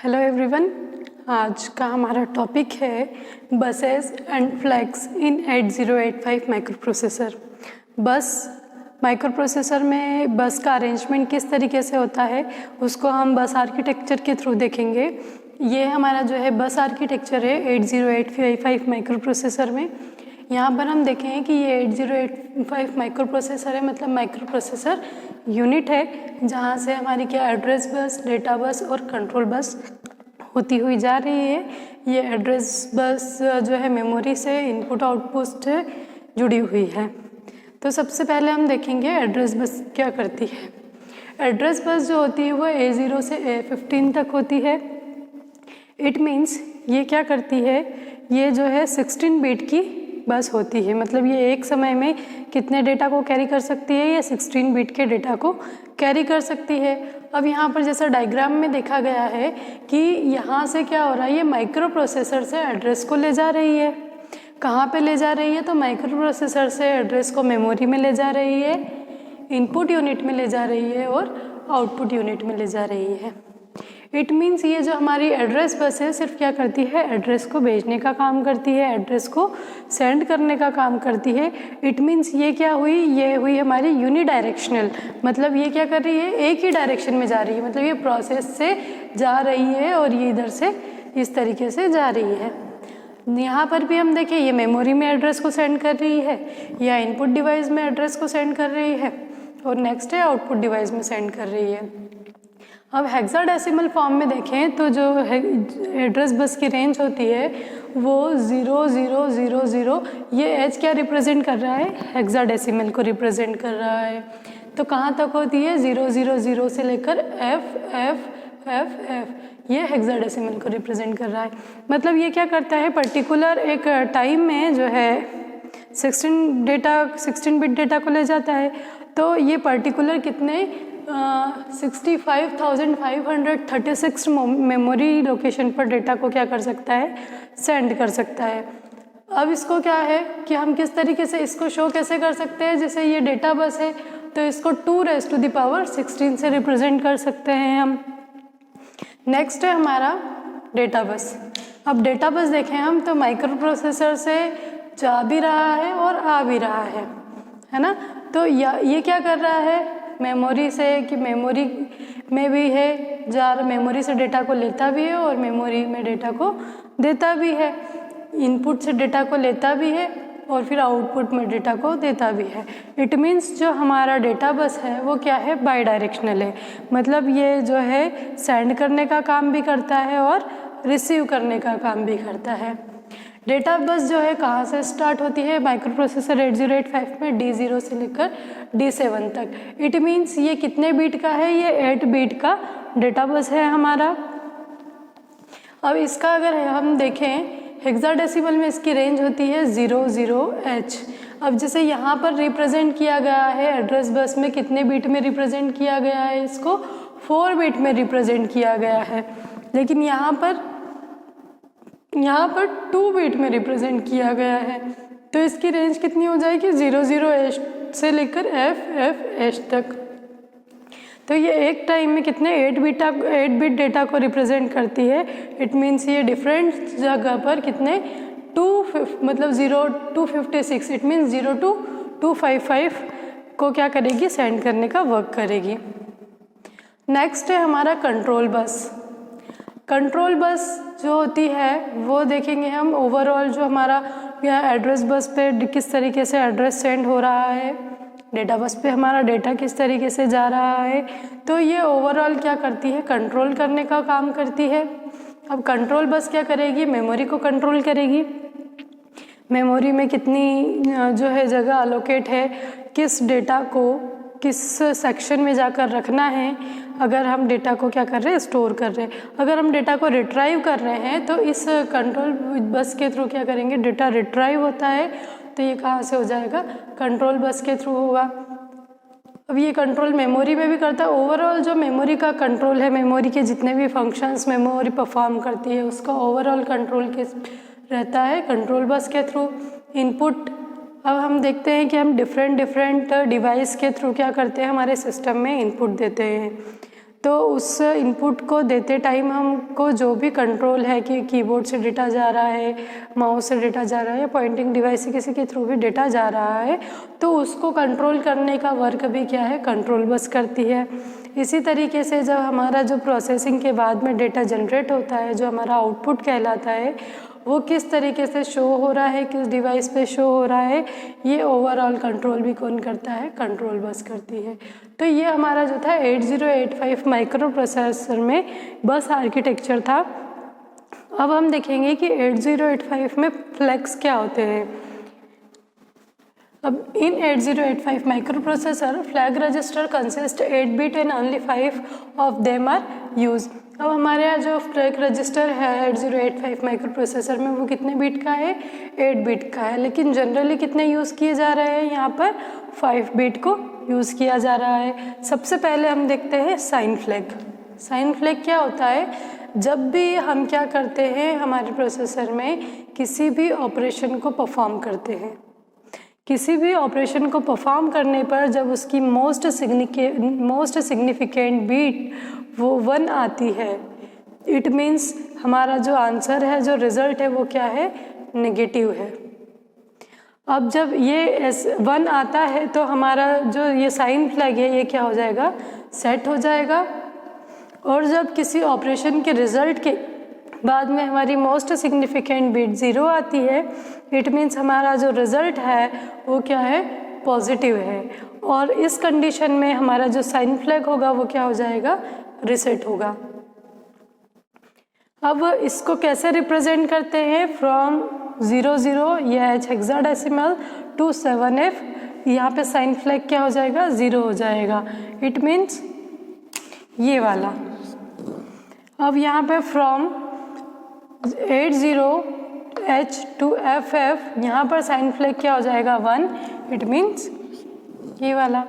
Hello everyone, आज का हमारा टॉपिक है buses and flags in 8085 micro processor. बस माइक्रो प्रोसेसर में बस का अरेंजमेंट किस तरीके से होता है उसको हम बस आर्किटेक्चर के थ्रू देखेंगे। ये हमारा जो है बस आर्किटेक्चर है 8085 माइक्रो प्रोसेसर में। यहाँ पर हम देखें कि ये 8085 माइक्रो प्रोसेसर है, मतलब माइक्रो प्रोसेसर यूनिट है जहाँ से हमारी क्या एड्रेस बस, डेटा बस और कंट्रोल बस होती हुई जा रही है। ये एड्रेस बस जो है मेमोरी से इनपुट आउटपुट से जुड़ी हुई है। तो सबसे पहले हम देखेंगे एड्रेस बस क्या करती है। एड्रेस बस जो होती है वो A0 से A15 तक होती है। इट मीन्स ये क्या करती है, ये जो है 16 बिट की बस होती है, मतलब ये एक समय में कितने डेटा को कैरी कर सकती है, ये 16 बिट के डेटा को कैरी कर सकती है। अब यहाँ पर जैसा डायग्राम में देखा गया है कि यहाँ से क्या हो रहा है, ये माइक्रो प्रोसेसर से एड्रेस को ले जा रही है। कहाँ पे ले जा रही है, तो माइक्रो प्रोसेसर से एड्रेस को मेमोरी में ले जा रही है, इनपुट यूनिट में ले जा रही है और आउटपुट यूनिट में ले जा रही है। इट मीन्स ये जो हमारी एड्रेस बस है सिर्फ क्या करती है, एड्रेस को भेजने का काम करती है, एड्रेस को सेंड करने का काम करती है। इट मीन्स ये क्या हुई, ये हुई हमारी यूनिडायरेक्शनल, मतलब ये क्या कर रही है, एक ही डायरेक्शन में जा रही है, मतलब ये प्रोसेस से जा रही है और ये इधर से इस तरीके से जा रही है। यहाँ पर भी हम देखें, ये मेमोरी में एड्रेस को सेंड कर रही है या इनपुट डिवाइस में एड्रेस को सेंड कर रही है और नेक्स्ट है आउटपुट डिवाइस में सेंड कर रही है। अब हेक्साडेसिमल फॉर्म में देखें तो जो एड्रेस बस की रेंज होती है वो 0000, ये एच क्या रिप्रेजेंट कर रहा है, हेक्साडेसिमल को रिप्रेजेंट कर रहा है। तो कहाँ तक होती है, 000 से लेकर FFFF, ये हेक्साडेसिमल को रिप्रेजेंट कर रहा है। मतलब ये क्या करता है, पर्टिकुलर एक टाइम में जो है 16 बिट डेटा को ले जाता है। तो ये पर्टिकुलर कितने 65,536 मेमोरी लोकेशन पर डेटा को क्या कर सकता है, सेंड कर सकता है। अब इसको क्या है कि हम किस तरीके से इसको शो कैसे कर सकते हैं, जैसे ये डेटा बस है तो इसको 2⁻16 से रिप्रेजेंट कर सकते हैं हम। नेक्स्ट है हमारा डेटा बस। अब डेटा बस देखें हम तो माइक्रो प्रोसेसर से जा भी रहा है और आ भी रहा है ना। तो ये क्या कर रहा है, मेमोरी से कि मेमोरी में भी है मेमोरी से डेटा को लेता भी है और मेमोरी में डेटा को देता भी है, इनपुट से डेटा को लेता भी है और फिर आउटपुट में डेटा को देता भी है। इट मीन्स जो हमारा डेटा बस है वो क्या है, बाई डायरेक्शनल है, मतलब ये जो है सेंड करने का काम भी करता है और रिसीव करने का काम भी करता है। डेटा बस जो है कहाँ से स्टार्ट होती है, माइक्रो प्रोसेसर 8085 में D0 से लेकर D7 तक। इट मीन्स ये कितने बीट का है, ये 8 बीट का डेटा बस है हमारा। अब इसका अगर हम देखें हेक्साडेसिमल में इसकी रेंज होती है 00H। अब जैसे यहाँ पर रिप्रेजेंट किया गया है एड्रेस बस में कितने बीट में रिप्रेजेंट किया गया है, इसको 4 बीट में रिप्रेजेंट किया गया है, लेकिन यहाँ पर 2 बीट में रिप्रेजेंट किया गया है। तो इसकी रेंज कितनी हो जाएगी, 00H से लेकर FFH तक। तो ये एक टाइम में कितने 8 बिट डेटा को रिप्रेजेंट करती है। इट मीन्स ये डिफरेंट जगह पर कितने 256, इट मीन्स 0 to 255 को क्या करेगी, सेंड करने का वर्क करेगी। नेक्स्ट है हमारा कंट्रोल बस। कंट्रोल बस जो होती है वो देखेंगे हम ओवरऑल, जो हमारा यहाँ एड्रेस बस पे किस तरीके से एड्रेस सेंड हो रहा है, डेटा बस पे हमारा डेटा किस तरीके से जा रहा है। तो ये ओवरऑल क्या करती है, कंट्रोल करने का काम करती है। अब कंट्रोल बस क्या करेगी, मेमोरी को कंट्रोल करेगी, मेमोरी में कितनी जो है जगह अलोकेट है, किस डेटा को किस सेक्शन में जाकर रखना है। अगर हम डेटा को क्या कर रहे हैं, स्टोर कर रहे हैं, अगर हम डेटा को रिट्राइव कर रहे हैं तो इस कंट्रोल बस के थ्रू क्या करेंगे, डेटा रिट्राइव होता है तो ये कहाँ से हो जाएगा, कंट्रोल बस के थ्रू होगा। अब ये कंट्रोल मेमोरी में भी करता है। ओवरऑल जो मेमोरी का कंट्रोल है, मेमोरी के जितने भी फंक्शंस मेमोरी परफॉर्म करती है उसका ओवरऑल कंट्रोल के रहता है कंट्रोल बस के थ्रू। इनपुट अब हम देखते हैं कि हम डिफरेंट डिवाइस के थ्रू क्या करते हैं, हमारे सिस्टम में इनपुट देते हैं। तो उस इनपुट को देते टाइम हमको जो भी कंट्रोल है कि कीबोर्ड से डेटा जा रहा है, माउस से डेटा जा रहा है, या पॉइंटिंग डिवाइस से किसी के थ्रू भी डेटा जा रहा है, तो उसको कंट्रोल करने का वर्क भी क्या है, कंट्रोल बस करती है। इसी तरीके से जब हमारा जो प्रोसेसिंग के बाद में डेटा जनरेट होता है, जो हमारा आउटपुट कहलाता है, वो किस तरीके से शो हो रहा है, किस डिवाइस पे शो हो रहा है, ये ओवरऑल कंट्रोल भी कौन करता है, कंट्रोल बस करती है। तो ये हमारा जो था 8085 माइक्रो प्रोसेसर में बस आर्किटेक्चर था। अब हम देखेंगे कि 8085 में फ्लैग्स क्या होते हैं। अब in 8085 microprocessor flag register consist 8 bit and only 5 of them are use. अब हमारे यहाँ जो फ्लैग रजिस्टर है 8085 माइक्रो प्रोसेसर में वो कितने बिट का है, 8 बिट का है, लेकिन जनरली कितने यूज़ किए जा रहे हैं, यहाँ पर 5 बिट को यूज़ किया जा रहा है। सबसे पहले हम देखते हैं साइन फ्लैग। साइन फ्लैग क्या होता है, जब भी हम क्या करते हैं, हमारे प्रोसेसर में किसी भी ऑपरेशन को परफॉर्म करते हैं, किसी भी ऑपरेशन को परफॉर्म करने पर जब उसकी मोस्ट सिग्निफिकेंट बीट वो 1 आती है, इट मीन्स हमारा जो आंसर है, जो रिज़ल्ट है, वो क्या है, नेगेटिव है। अब जब ये 1 आता है तो हमारा जो ये साइन फ्लैग है ये क्या हो जाएगा, सेट हो जाएगा। और जब किसी ऑपरेशन के रिज़ल्ट के बाद में हमारी मोस्ट सिग्निफिकेंट बिट 0 आती है, इट मीन्स हमारा जो रिज़ल्ट है वो क्या है, पॉजिटिव है। और इस कंडीशन में हमारा जो साइन फ्लैग होगा वो क्या हो जाएगा, रीसेट होगा। अब इसको कैसे रिप्रेजेंट करते हैं, फ्रॉम 00 या हेक्साडेसिमल टू 7F, यहाँ पे साइन फ्लैग क्या हो जाएगा, 0 हो जाएगा। इट मीन्स ये वाला। अब यहाँ पे फ्रॉम 80H to FF, यहाँ पर साइन फ्लैग क्या हो जाएगा, 1, इट मीन्स ये वाला।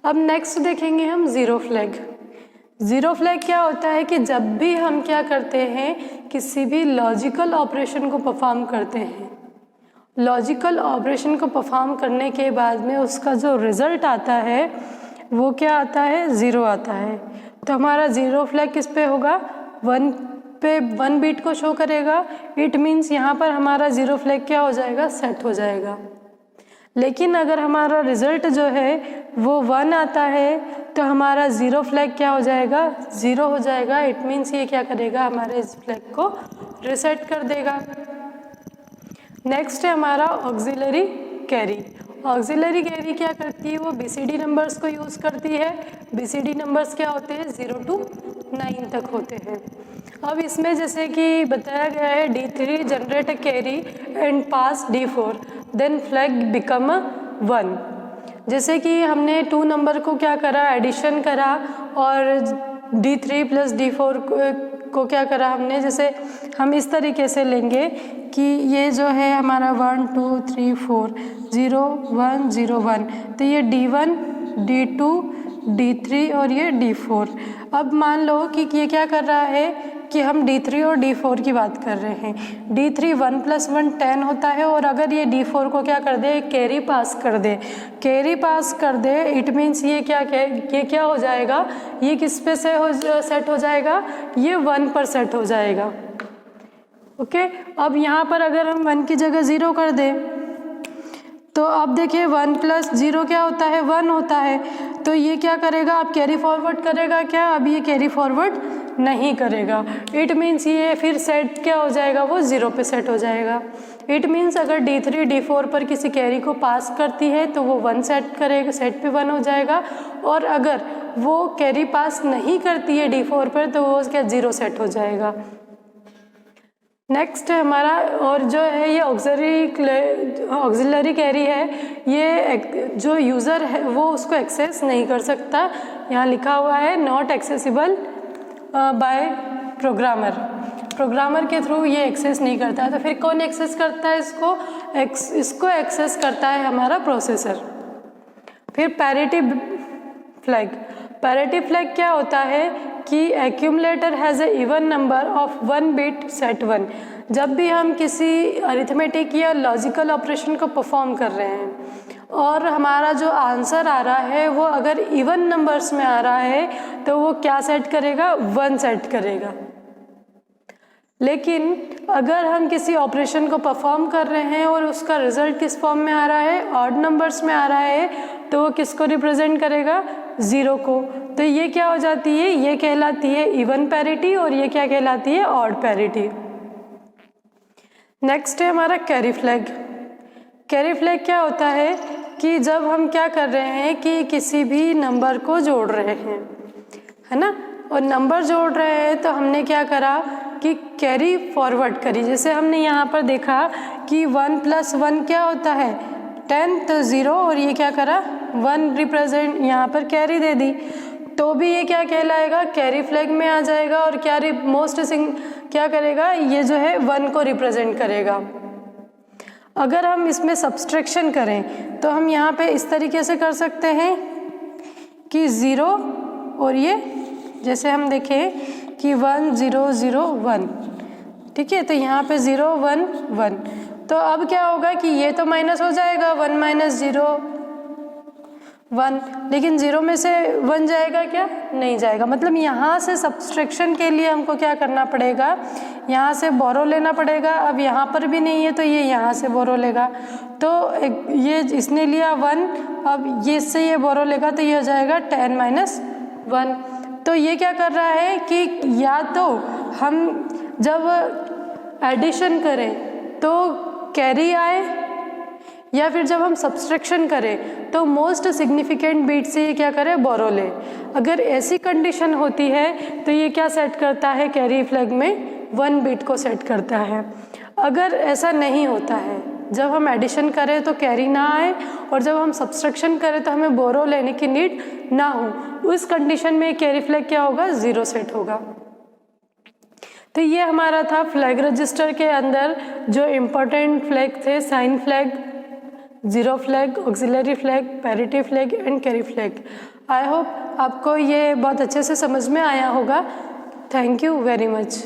अब नेक्स्ट देखेंगे हम ज़ीरो फ्लैग। ज़ीरो फ्लैग क्या होता है कि जब भी हम क्या करते हैं, किसी भी लॉजिकल ऑपरेशन को परफॉर्म करते हैं, लॉजिकल ऑपरेशन को परफॉर्म करने के बाद में उसका जो रिज़ल्ट आता है वो क्या आता है, 0 आता है। तो हमारा ज़ीरो फ्लैग किस पे होगा, 1 पे 1 बीट को शो करेगा। इट मीन्स यहाँ पर हमारा ज़ीरो फ्लैग क्या हो जाएगा, सेट हो जाएगा। लेकिन अगर हमारा रिज़ल्ट जो है वो 1 आता है तो हमारा ज़ीरो फ्लैग क्या हो जाएगा, 0 हो जाएगा। इट मीन्स ये क्या करेगा, हमारे इस फ्लैग को रिसेट कर देगा। नेक्स्ट है हमारा ऑक्सिलरी कैरी। ऑक्सिलरी कैरी क्या करती है, वो BCD नंबर्स को यूज़ करती है। BCD नंबर्स क्या होते हैं, 0 to 9 तक होते हैं। अब इसमें जैसे कि बताया गया है, D3 generate a carry and pass D4 then flag become 1। जैसे कि हमने 2 नंबर को क्या करा, एडिशन करा, और D3 प्लस D4 को क्या करा हमने, जैसे हम इस तरीके से लेंगे कि ये जो है हमारा 1 2 3 4 0 1 0 1, तो ये D1 D2 D3 और ये D4। अब मान लो कि ये क्या कर रहा है कि हम D3 और D4 की बात कर रहे हैं। D3 1 + 1 10 होता है, और अगर ये D4 को क्या कर दे, कैरी पास कर दे, कैरी पास कर दे, इट मीन्स ये क्या हो जाएगा, ये किस पे से सेट हो जाएगा, ये 1 पर सेट हो जाएगा। ओके, अब यहाँ पर अगर हम 1 की जगह 0 कर दें तो अब देखिए 1 + 0 क्या होता है, 1 होता है। तो ये क्या करेगा, अब कैरी फॉरवर्ड करेगा क्या, अब ये कैरी फॉरवर्ड नहीं करेगा। इट मीन्स ये फिर सेट क्या हो जाएगा, वो 0 पे सेट हो जाएगा। इट मीन्स अगर D3 D4 पर किसी कैरी को पास करती है तो वो 1 सेट करेगा, सेट पे 1 हो जाएगा। और अगर वो कैरी पास नहीं करती है D4 पर तो वो क्या 0 सेट हो जाएगा। नेक्स्ट है हमारा, और जो है ये ऑक्सिलरी कैरी है, ये जो यूज़र है वो उसको एक्सेस नहीं कर सकता। यहाँ लिखा हुआ है not accessible bye programmer, programmer के थ्रू ये एक्सेस नहीं करता है। तो फिर कौन एक्सेस करता है इसको, इसको एक्सेस करता है हमारा प्रोसेसर। फिर पैरिटी फ्लैग। पैरिटी फ्लैग क्या होता है कि accumulator has a even number of 1 bit set 1। जब भी हम किसी अरिथमेटिक या लॉजिकल ऑपरेशन को परफॉर्म कर रहे हैं और हमारा जो आंसर आ रहा है वो अगर इवन नंबर्स में आ रहा है तो वो क्या सेट करेगा, 1 सेट करेगा। लेकिन अगर हम किसी ऑपरेशन को परफॉर्म कर रहे हैं और उसका रिजल्ट किस फॉर्म में आ रहा है, ऑड नंबर्स में आ रहा है, तो वो किसको रिप्रेजेंट करेगा, 0 को। तो ये क्या हो जाती है, ये कहलाती है इवन पैरिटी और ये क्या कहलाती है, ऑड पैरिटी। नेक्स्ट है हमारा कैरी फ्लैग। कैरी फ्लैग क्या होता है कि जब हम क्या कर रहे हैं कि किसी भी नंबर को जोड़ रहे हैं, है ना, और नंबर जोड़ रहे हैं तो हमने क्या करा कि कैरी फॉरवर्ड करी। जैसे हमने यहाँ पर देखा कि 1 + 1 क्या होता है, 10, तो 0, और ये क्या करा, 1 रिप्रेजेंट यहाँ पर कैरी दे दी, तो भी ये क्या कहलाएगा, कैरी फ्लैग में आ जाएगा। और क्या क्या करेगा, ये जो है 1 को रिप्रेजेंट करेगा। अगर हम इसमें सब्सट्रैक्शन करें तो हम यहाँ पे इस तरीके से कर सकते हैं कि 0 और ये, जैसे हम देखें कि 1 0 0 1, ठीक है, तो यहाँ पे 0 1 1, तो अब क्या होगा कि ये तो माइनस हो जाएगा, 1 - 0 1, लेकिन 0 में से 1 जाएगा क्या, नहीं जाएगा। मतलब यहाँ से सब्सट्रैक्शन के लिए हमको क्या करना पड़ेगा, यहाँ से बोरो लेना पड़ेगा। अब यहाँ पर भी नहीं है तो ये यहाँ से बोरो लेगा, तो ये इसने लिया 1, अब ये इससे ये बोरो लेगा तो ये हो जाएगा 10 - 1। तो ये क्या कर रहा है कि या तो हम जब एडिशन करें तो कैरी आए, या फिर जब हम सब्सट्रैक्शन करें तो मोस्ट सिग्निफिकेंट बीट से ये क्या करे, बोरो ले। अगर ऐसी कंडीशन होती है तो ये क्या सेट करता है, कैरी फ्लैग में 1 बीट को सेट करता है। अगर ऐसा नहीं होता है, जब हम एडिशन करें तो कैरी ना आए और जब हम सब्सट्रैक्शन करें तो हमें बोरो लेने की नीड ना हो, उस कंडीशन में कैरी फ्लैग क्या होगा, 0 सेट होगा। तो ये हमारा था फ्लैग रजिस्टर के अंदर जो इम्पोर्टेंट फ्लैग थे, sign flag, zero flag, auxiliary flag, parity flag and carry flag. I hope आपको ये बहुत अच्छे से समझ में आया होगा। Thank you very much.